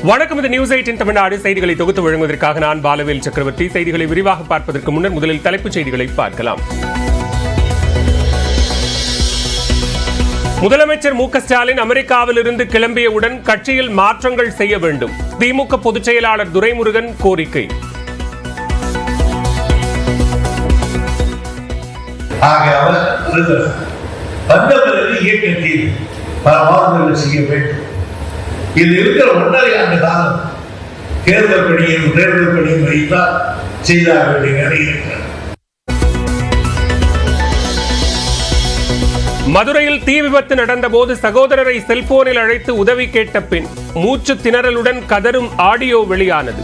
வணக்கம். இது நியூஸ் 8 தமிழ்நாடு செய்திகளை தொகுத்து வழங்குவதற்காக நான் பாலவேல் சக்கரவர்த்தி. செய்திகளை விரிவாக பார்ப்பதற்கு முன்னர் முதலில் தலைப்புச் செய்திகளை பார்க்கலாம். முதலமைச்சர் மு க ஸ்டாலின் அமெரிக்காவில் இருந்து கிளம்பியவுடன் கட்சியில் மாற்றங்கள் செய்ய வேண்டும். திமுக பொதுச் செயலாளர் துரைமுருகன் கோரிக்கை. இயக்கத்தில் பல மாறுதல்கள் செய்ய வேண்டும். இது இருக்கிற 1.5 ஆண்டு காலம் தேர்தல் பணியும் வைத்தால் செய்தாக வேண்டிய நிலை இருக்கிறது. மதுரையில் தீ விபத்து நடந்தபோது சகோதரரை செல்போனில் அழைத்து உதவி கேட்ட பெண் மூச்சு திணறலுடன் கதரும் ஆடியோ வெளியானது.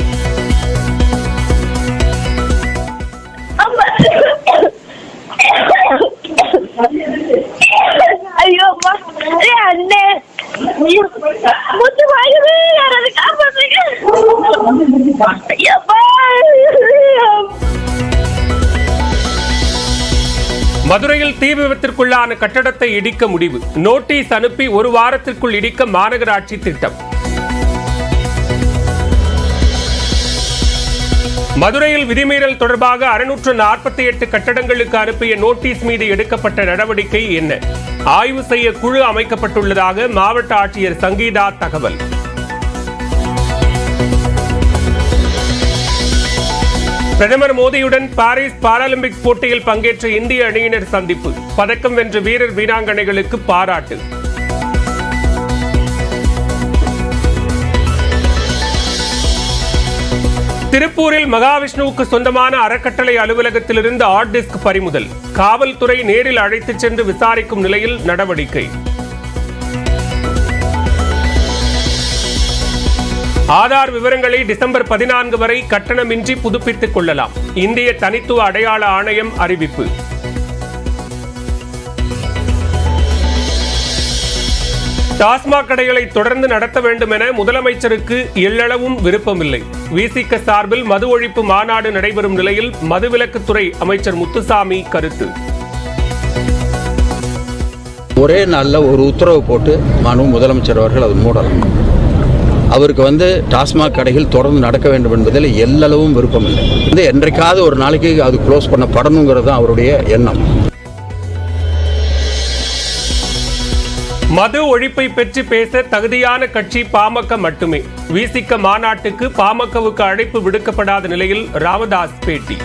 மதுரையில் தீ விபத்திற்குள்ளான கட்டடத்தை இடிக்க முடிவு. நோட்டீஸ் அனுப்பி 1 வாரத்திற்குள் இடிக்க மாநகராட்சி திட்டம். மதுரையில் விதிமீறல் தொடர்பாக 648 கட்டடங்களுக்கு அனுப்பிய நோட்டீஸ் மீது எடுக்கப்பட்ட நடவடிக்கை என்ன? ஆய்வு செய்ய குழு அமைக்கப்பட்டுள்ளதாக மாவட்ட ஆட்சியர் சங்கீதா தகவல். பிரதமர் மோடியுடன் பாரிஸ் பாராலிம்பிக்ஸ் போட்டியில் பங்கேற்ற இந்திய அணியினர் சந்திப்பு. பதக்கம் வென்ற வீரர் வீராங்கனைகளுக்கு பாராட்டு. திருப்பூரில் மகாவிஷ்ணுவுக்கு சொந்தமான அறக்கட்டளை அலுவலகத்திலிருந்து ஹார்ட் டிஸ்க் பறிமுதல். காவல்துறை நேரில் அழைத்துச் சென்று விசாரிக்கும் நிலையில் நடவடிக்கை. ஆதார் விவரங்களை டிசம்பர் 14 வரை கட்டணமின்றி புதுப்பித்துக் கொள்ளலாம். இந்திய தனித்துவ அடையாள ஆணையம் அறிவிப்பு. டாஸ்மாக் கடைகளை தொடர்ந்து நடத்த வேண்டும் என முதலமைச்சருக்கு எள்ளளவும் விருப்பமில்லை. விசிக சார்பில் மது ஒழிப்பு மாநாடு நடைபெறும் நிலையில் மதுவிலக்குத்துறை அமைச்சர் முத்துசாமி கருத்து. ஒரே நாளில் ஒரு உத்தரவு போட்டு முதலமைச்சர் அவர்கள் அது மூடலாம். அவருக்கு டாஸ்மாக் கடைகள் தொடர்ந்து நடக்க வேண்டும் என்பதில் எல்லளவும் விருப்பமில்லை. என்றைக்காவது ஒரு நாளைக்கு அது க்ளோஸ் பண்ணப்படணுங்கிறது தான் அவருடைய எண்ணம். மது ஒழிப்பை பற்றி பேச தகுதியான கட்சி பாமக மட்டுமே. விசிக மாநாட்டுக்கு பாமகவுக்கு அழைப்பு விடுக்கப்படாத நிலையில் ராமதாஸ் பேட்டி.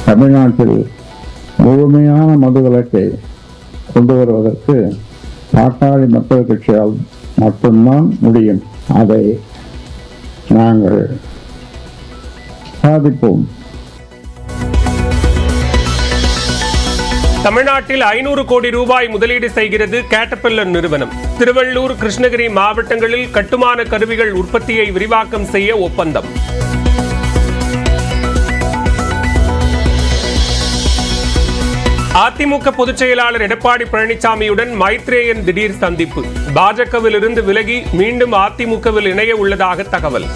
தமிழ்நாட்டில் முழுமையான மதுவிலக்கை கொண்டு வருவதற்கு பாட்டாளி மக்கள் கட்சியால் மட்டும்தான் முடியும். அதை நாங்கள் சாதிப்போம். தமிழ்நாட்டில் 500 கோடி ரூபாய் முதலீடு செய்கிறது கேட்டர்பில்லர் நிறுவனம். திருவள்ளூர், கிருஷ்ணகிரி மாவட்டங்களில் கட்டுமான கருவிகள் உற்பத்தியை விரிவாக்கம் செய்ய ஒப்பந்தம். அதிமுக பொதுச் செயலாளர் எடப்பாடி பழனிசாமியுடன் மைத்ரேயன் திடீர் சந்திப்பு. பாஜகவில் இருந்து விலகி மீண்டும் அதிமுகவில் இணைய உள்ளதாக தகவல்.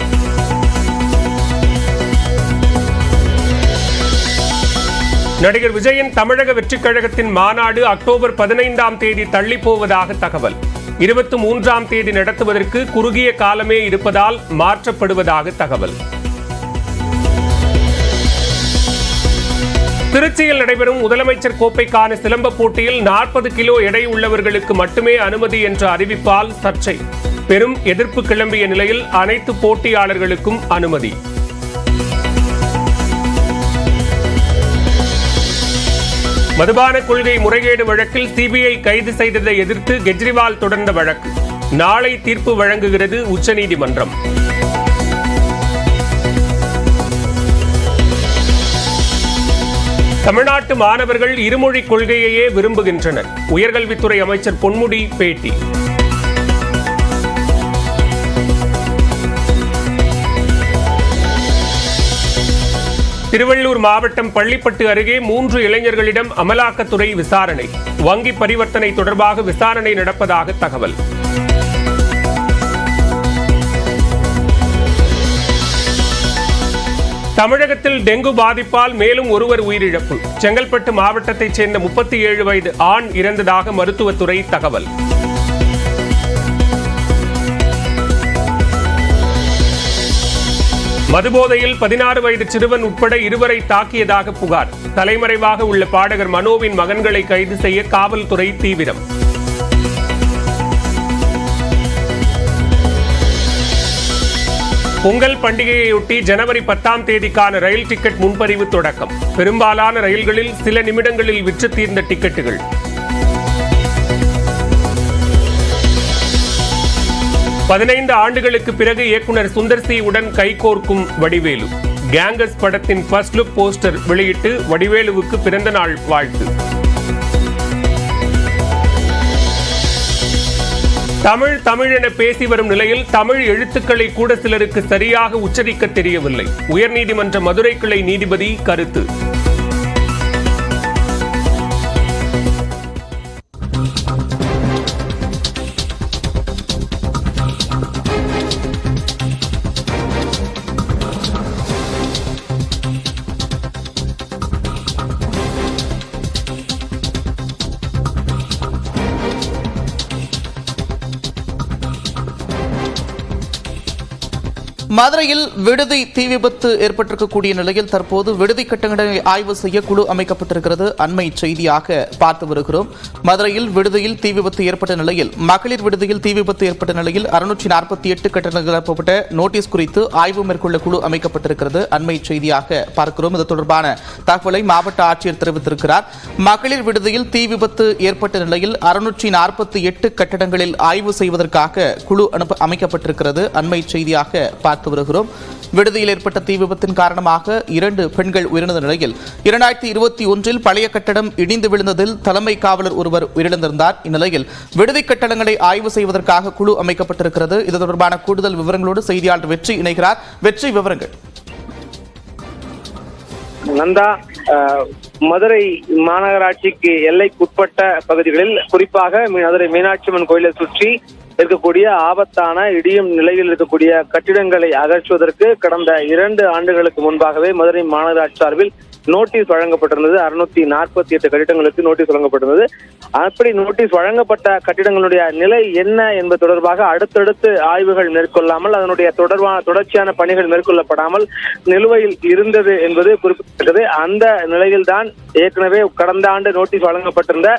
நடிகர் விஜயன் தமிழக வெற்றிக் கழகத்தின் மாநாடு அக்டோபர் 15ஆம் தேதி தள்ளி போவதாக தகவல். 23ஆம் தேதி நடத்துவதற்கு குறுகிய காலமே இருப்பதால் மாற்றப்படுவதாக தகவல். திருச்சியில் நடைபெறும் முதலமைச்சர் கோப்பைக்கான சிலம்ப போட்டியில் 40 கிலோ எடை உள்ளவர்களுக்கு மட்டுமே அனுமதி என்ற அறிவிப்பால் சர்ச்சை. பெரும் எதிர்ப்பு கிளம்பிய நிலையில் அனைத்து போட்டியாளர்களுக்கும் அனுமதி. மதுபான கொள்கை முறைகேடு வழக்கில் சிபிஐ கைது செய்ததை எதிர்த்து கெஜ்ரிவால் தொடர்ந்த வழக்கு. நாளை தீர்ப்பு வழங்குகிறது உச்சநீதிமன்றம். தமிழ்நாட்டு மாணவர்கள் இருமொழி கொள்கையையே விரும்புகின்றனர். உயர்கல்வித்துறை அமைச்சர் பொன்முடி பேட்டி. திருவள்ளூர் மாவட்டம் பள்ளிப்பட்டு அருகே 3 இளைஞர்களிடம் அமலாக்கத்துறை விசாரணை. வங்கி பரிவர்த்தனை தொடர்பாக விசாரணை நடப்பதாக தகவல். தமிழகத்தில் டெங்கு பாதிப்பால் மேலும் ஒருவர் உயிரிழப்பு. செங்கல்பட்டு மாவட்டத்தைச் சேர்ந்த 37 வயது ஆண் இறந்ததாக மருத்துவத்துறை தகவல். மதுபோதையில் 16 வயது சிறுவன் உட்பட 2 தாக்கியதாக புகார். தலைமறைவாக உள்ள பாடகர் மனோவின் மகன்களை கைது செய்ய காவல்துறை தீவிரம். பொங்கல் பண்டிகையையொட்டி ஜனவரி 10ஆம் தேதிக்கான ரயில் டிக்கெட் முன்பதிவு தொடக்கம். பெரும்பாலான ரயில்களில் சில நிமிடங்களில் விற்று தீர்ந்த டிக்கெட்டுகள். ஆண்டுகளுக்கு பிறகு இயக்குனர் சுந்தர் சி உடன் கைகோர்க்கும் வடிவேலு. கேங்கஸ் படத்தின் ஃபர்ஸ்ட் லுக் போஸ்டர் வெளியிட்டு வடிவேலுவுக்கு பிறந்த நாள் வாழ்த்து. தமிழ் என பேசி வரும் நிலையில் தமிழ் எழுத்துக்களை கூட சிலருக்கு சரியாக உச்சரிக்க தெரியவில்லை. உயர்நீதிமன்ற மதுரை கிளை நீதிபதி கருத்து. மதுரையில் விடுதி தீ விபத்து ஏற்பட்டிருக்கக்கூடிய நிலையில் தற்போது விடுதி கட்டடங்களை ஆய்வு செய்ய குழு அமைக்கப்பட்டிருக்கிறது. அண்மை செய்தியாக பார்த்து வருகிறோம். மதுரையில் விடுதியில் தீ விபத்து ஏற்பட்ட நிலையில் மகளிர் விடுதியில் தீ விபத்து ஏற்பட்ட நிலையில் 648 கட்டடங்கள் நோட்டீஸ் குறித்து ஆய்வு மேற்கொள்ள குழு அமைக்கப்பட்டிருக்கிறது. அண்மை செய்தியாக பார்க்கிறோம். இது தொடர்பான தகவலை மாவட்ட ஆட்சியர் தெரிவித்திருக்கிறார். மகளிர் விடுதியில் தீ விபத்து ஏற்பட்ட நிலையில் 648 கட்டடங்களில் ஆய்வு செய்வதற்காக குழு அமைக்கப்பட்டிருக்கிறது. அண்மை செய்தியாக பார்த்து வருகிறோம். விடுதியில் ஏற்பட்ட தீ விபத்தின் காரணமாக 2 பெண்கள் உயிரிழந்த நிலையில் 2021 பழைய கட்டடம் இடிந்து விழுந்ததில் தலைமை காவலர் ஒருவர் உயிரிழந்திருந்தார். இந்நிலையில் விடுதி கட்டடங்களை ஆய்வு செய்வதற்காக குழு அமைக்கப்பட்டிருக்கிறது. இது தொடர்பான கூடுதல் விவரங்களோடு செய்தியாளர் வெற்றி இணைகிறார். வெற்றி, விவரங்கள். நந்தா, மதுரை மாநகராட்சிக்கு எல்லைக்குட்பட்ட பகுதிகளில் குறிப்பாக மதுரை மீனாட்சி அம்மன் கோயிலை சுற்றி இருக்கக்கூடிய ஆபத்தான இடியும் நிலையில் இருக்கக்கூடிய கட்டிடங்களை அகற்றுவதற்கு கடந்த 2 ஆண்டுகளுக்கு முன்பாகவே மதுரை மாநகராட்சி சார்பில் நோட்டீஸ் வழங்கப்பட்டிருந்தது. 648 கட்டிடங்களுக்கு நோட்டீஸ் வழங்கப்பட்டிருந்தது. அப்படி நோட்டீஸ் வழங்கப்பட்ட கட்டிடங்களுடைய நிலை என்ன என்பது தொடர்பாக அடுத்தடுத்து ஆய்வுகள் மேற்கொள்ளாமல் அதனுடைய தொடர்ச்சியான பணிகள் மேற்கொள்ளப்படாமல் நிலுவையில் இருந்தது என்பது குறிப்பிடத்தக்கது. அந்த நிலையில்தான் ஏற்கனவே கடந்த ஆண்டு நோட்டீஸ் வழங்கப்பட்டிருந்த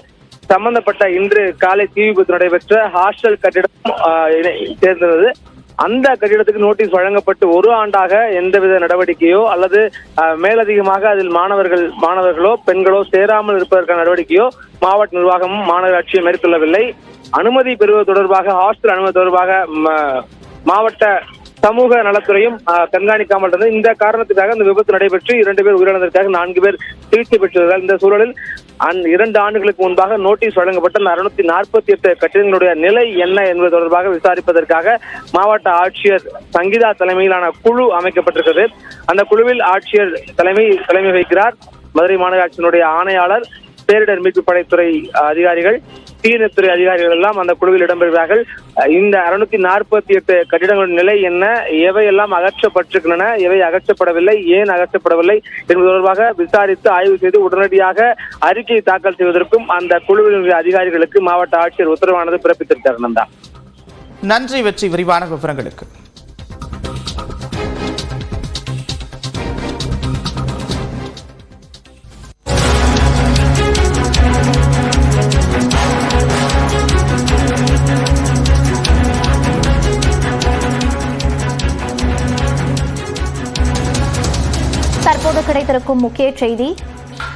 சம்பந்தப்பட்ட இன்று காலை தீ விபத்து நடைபெற்ற ஹாஸ்டல் கட்டிடம் சேர்ந்தது. அந்த கட்டிடத்துக்கு நோட்டீஸ் வழங்கப்பட்டு 1 ஆண்டாக எந்தவித நடவடிக்கையோ அல்லது மேலதிகமாக அதில் மாணவர்களோ பெண்களோ சேராமல் இருப்பதற்கான நடவடிக்கையோ மாவட்ட நிர்வாகமும் மாநகராட்சியும் மேற்கொள்ளவில்லை. அனுமதி பெறுவது தொடர்பாக, ஹாஸ்டல் அனுமதி தொடர்பாக மாவட்ட சமூக நலத்துறையும் கண்காணிக்காமல் இருந்தது. இந்த காரணத்துக்காக இந்த விபத்து நடைபெற்று 2 பேர் உயிரிழந்ததற்காக 4 பேர் சிகிச்சை பெற்றிருந்தார். இந்த சூழலில் 2 ஆண்டுகளுக்கு முன்பாக நோட்டீஸ் வழங்கப்பட்ட 648 கட்டிடங்களுடைய நிலை என்ன என்பது தொடர்பாக விசாரிப்பதற்காக மாவட்ட ஆட்சியர் சங்கீதா தலைமையிலான குழு அமைக்கப்பட்டிருக்கிறது. அந்த குழுவில் ஆட்சியர் தலைமை வகிக்கிறார். மதுரை மாநகராட்சியினுடைய ஆணையாளர், பேரிடர் மீட்பு படைத்துறை அதிகாரிகள், தீயணைப்புத்துறை அதிகாரிகள் எல்லாம் அந்த குழுவில் இடம்பெறுகிறார்கள். இந்த 648 கட்டிடங்களின் நிலை என்ன, எவையெல்லாம் அகற்றப்பட்டிருக்கின்றன, எவை அகற்றப்படவில்லை, ஏன் அகற்றப்படவில்லை என்பது தொடர்பாக விசாரித்து ஆய்வு செய்து உடனடியாக அறிக்கை தாக்கல் செய்வதற்கும் அந்த குழுவினுடைய அதிகாரிகளுக்கு மாவட்ட ஆட்சியர் உத்தரவானது பிறப்பித்திருக்கிறார். நந்தா, நன்றி வெற்றி, விரிவான விவரங்களுக்கு. தற்போது கிடைத்திருக்கும் முக்கிய செய்தி.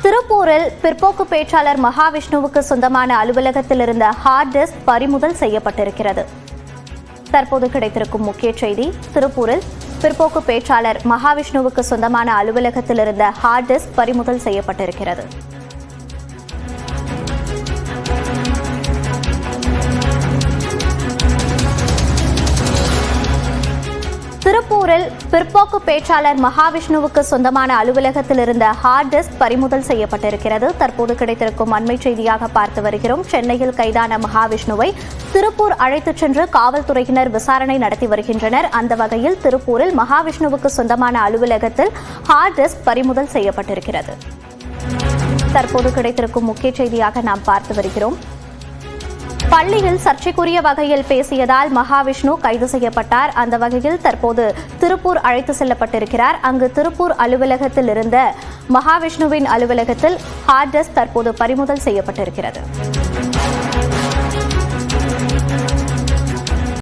திருப்பூரில் பிற்போக்கு பேச்சாளர் மகாவிஷ்ணுவுக்கு சொந்தமான அலுவலகத்தில் இருந்த ஹார்ட் டிஸ்க் பறிமுதல் செய்யப்பட்டிருக்கிறது. தற்போது கிடைத்திருக்கும் முக்கிய செய்தி. திருப்பூரில் பிற்போக்கு பேச்சாளர் மகாவிஷ்ணுவுக்கு சொந்தமான அலுவலகத்தில் இருந்த ஹார்ட் டிஸ்க் பறிமுதல் செய்யப்பட்டிருக்கிறது. திருப்பூரில் பிற்போக்கு பேச்சாளர் மகாவிஷ்ணுவுக்கு சொந்தமான அலுவலகத்தில் இருந்த ஹார்ட் டிஸ்க் பறிமுதல் செய்யப்பட்டிருக்கிறது. தற்போது கிடைத்திருக்கும் அண்மை செய்தியாக பார்த்து வருகிறோம். சென்னையில் கைதான மகாவிஷ்ணுவை திருப்பூர் அழைத்துச் சென்று காவல்துறையினர் விசாரணை நடத்தி வருகின்றனர். அந்த வகையில் திருப்பூரில் மகாவிஷ்ணுவுக்கு சொந்தமான அலுவலகத்தில் ஹார்ட் டிஸ்க் பறிமுதல் செய்யப்பட்டிருக்கிறது. தற்போது கிடைத்திருக்கும் முக்கிய செய்தியாக நாம் பார்த்து வருகிறோம். பள்ளியில் சர்ச்சைக்குரிய வகையில் பேசியதால் மகாவிஷ்ணு கைது செய்யப்பட்டார். அந்த வகையில் தற்போது திருப்பூர் அழைத்து செல்லப்பட்டிருக்கிறார். அங்கு திருப்பூர் அலுவலகத்தில் இருந்த மகாவிஷ்ணுவின் அலுவலகத்தில் ஹார்ட் டிஸ்க் தற்போது பறிமுதல் செய்யப்பட்டிருக்கிறது.